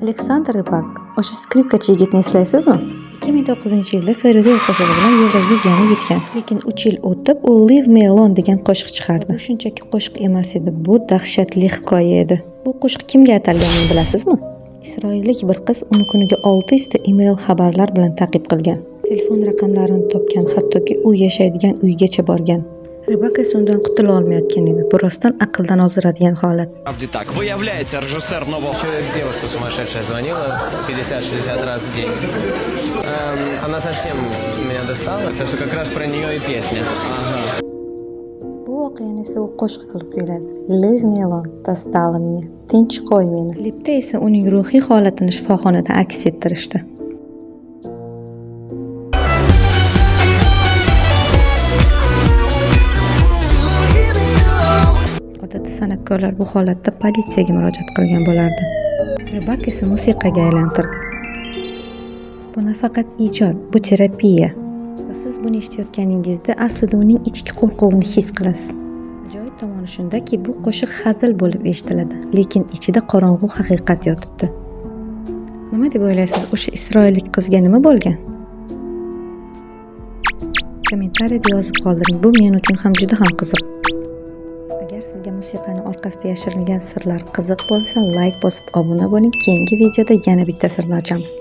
Aleksandr Rybak, o'sha skripkachi yigitni eslaysizmi? 2009-yilda Feride qo'shig'i bilan Yevroviziyani yutgan. Lekin 3 yil o'tib, u Leave Me Alone degan qo'shiq chiqardi. Bu shunchaki qo'shiq emas edi, bu dahshatli hikoya edi. Bu qo'shiq kimga atalganini bilasizmi? Isroillik bir qiz uni kuniga 600 ta email xabarlar bilan ta'qib qilgan. Telefon raqamlarini topgan, hattoki u yashaydigan uygacha borgan. Rybak esa undan qutula olmayotgan edi. Bu rostdan aqldan ozdiradigan holat. Правде так. Вы являете режиссер нового... Девушка сумасшедшая звонила 50-60 раз в день. Она совсем меня достала. Это все как раз про нее и песня. Bu voqeani esa u qo'shiq qilib kuyladi. Leave me alone, tasdala meni. Tinch qo'y meni. Klipda esa uning ruhiy holatini shifoxonada aks ettirishdi. Odatda san'atkorlar bu holatda politsiyaga murojaat qilgan bo'lardi. Rybak esa musiqaga aylantirdi. Bu nafaqat ijod, bu terapiya. Va siz buni eshitayotganingizda aslida uning ichki qo'rquvini his qilasiz. Ajoyib tomoni shundaki, bu qo'shiq hazil bo'lib eshitiladi, lekin ichida qorong'u haqiqat yotibdi. Nima deb o'ylaysiz, o'sha isroillik qizga nima bo'lgan? Kommentariyada yozib qoldiring. Bu men uchun ham juda ham qiziq. Agar sizga musiqani orqasida yashirilgan sirlar qiziq bo'lsa, like bosib obuna bo'ling. Keyingi videoda yana bitta sirni ochamiz.